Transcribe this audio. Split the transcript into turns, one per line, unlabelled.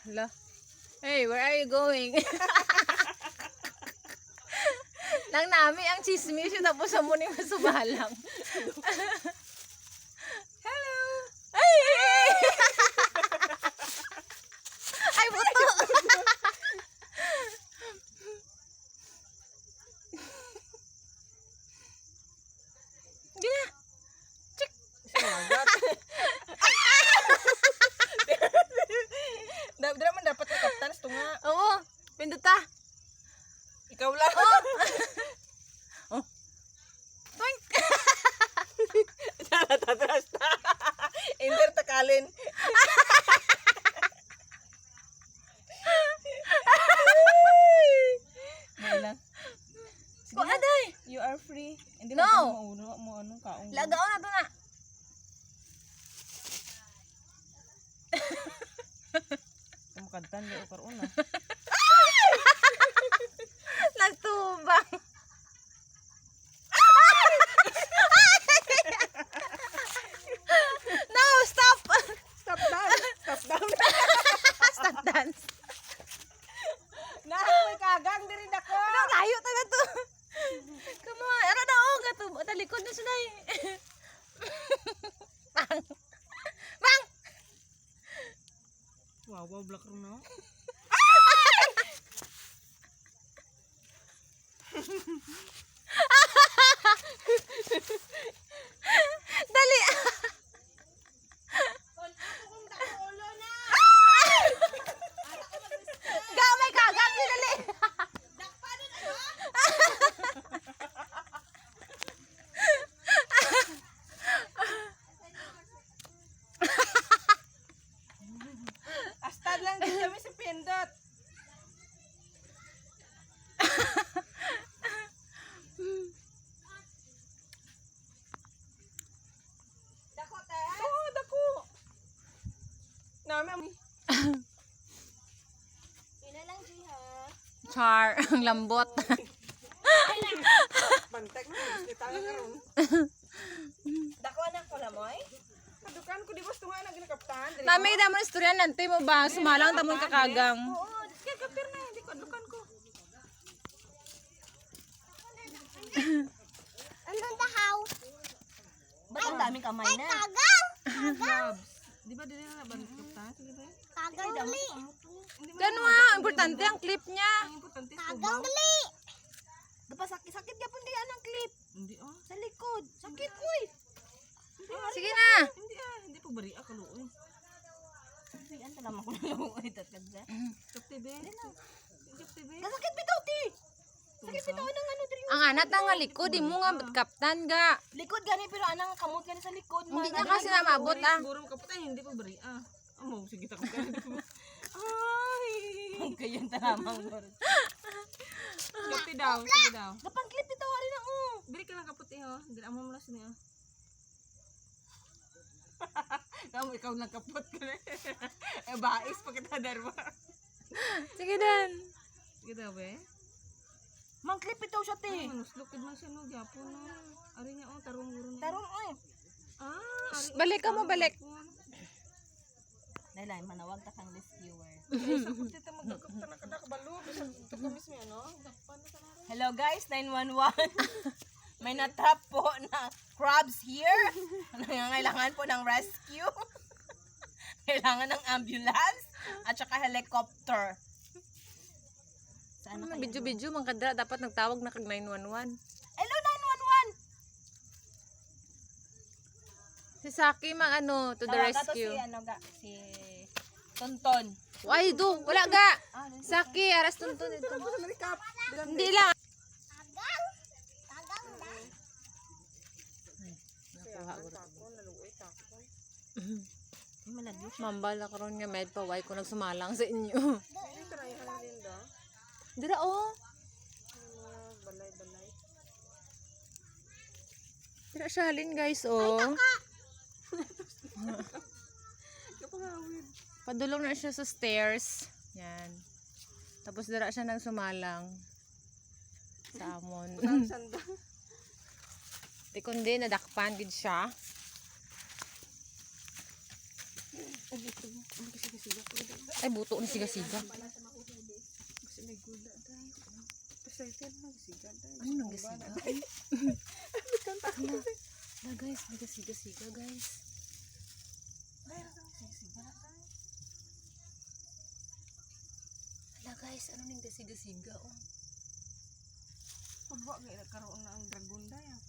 Hala. Hey, where are you going? Nang nami ang chismis yun tapos sa muni masubalang.
Hello!
Ay! Ay, buto! Gina! Chik!
Naman dapat na kaptan ito nga.
Oo, pinduta.
Ikaw lang.
Oh. Toink!
Tatras na. Enter takalin. May lang.
Ko aday.
You are free. Hindi
No.
mo mo anong kaong.
Lagaw na to na.
Kumukadtan di o karon na.
Nagtubang. No, stop.
Stop down. Stop down.
Stop dance.
May kagang diri dako.
Ano, layo talaga to. Come on. Ano na, oh, gato. Talikod na sila eh. Bang. Bang.
Wow, black ron na.
Dali. Gamay ka, gamay dali.
Astad lang din kami si Pindot. Dako ta? Oo, dako. Nami. Ina lang di ha.
Char, ang lambot.
Bantek na, kita lang karon. Dako na ko lamoy. Kadukan ko di ba tunga na ginakaptan.
Nami damon istorya nanti mo ba sumalang tamon kakagang.
Oo, kaya kapir na hindi ko adukan ko.
Anong dahaw?
Ba't ang daming kamay na?
Kagang!
Gloves. Di ba dili na bantukta? Sige ba?
Kagang dali!
Ganwa, importante ang clip niya.
Ang importante
Kagang
tubaw.
dali!
Dapat sakit ka pun diyan ang clip. Hindi oh.
Sa likod! Sakit, uy!
Sige na.
Hindi po bari ako luoy. Sige, anta naman ko na luoy tatkad. Stop TV. Stop TV. Sakit bitaw ti. Sakit bitaw nang ano diri.
Ang anak nga likod, di mo nga kaptan ga.
Likod gani pero anang kamot gani sa likod.
Hindi na kasi na mabot ah.
Siguro kapatay hindi po bari ah. Amo sige ta ko gani. Ay. Ang kayan ta namang lord. Stop daw, sige daw. Gapang clip bitaw ari na oh. Bili ka lang kaputi ho. Dili amo mo lang sini oh. Kamu ikaw nagkapot ka na. Bais pa kita darwa.
Sige dan.
Sige daw be. Mang clip ito siya te. Nuslukid man siya no gyapon no. Ari niya oh tarong guro niya. Tarong oy. Ari.
Balik ka mo, balik.
Dahil manawag ta kang rescuer. Sa puti ta magkakapta na kada kabalo bisan to kamis mi ano. Hello guys, 911. May natrap po na crabs here. Nangangailangan po ng rescue. Kailangan ng ambulance at saka helicopter. Saan na kayo?
Video-video man kadra dapat nagtawag na kag 911.
Hello 911.
Si Saki mang ano to the rescue.
Si ano ga si Tonton.
Ay do, wala ga. Saki aras tuntun ito. Hindi lang.
Kagang! Kagang na!
Mambala karon nga med pa why ko nagsumalang sa inyo. Dira oh.
Balay.
Dira siya halin guys oh. Padulong na siya sa stairs. Yan. Tapos dira siya nang sumalang. Sa amon. Di kundi nadakpan gid siya.
Sige.
Ay, buto ni siga-siga.
Kasi may gula dahil. Pasayte na siga dahil.
Ano nang gasiga? Hala, hala guys, may gasiga-siga guys. Hala guys, ano nang gasiga-siga oh.
Pagwa kayo nagkaroon na ang dragon dahil.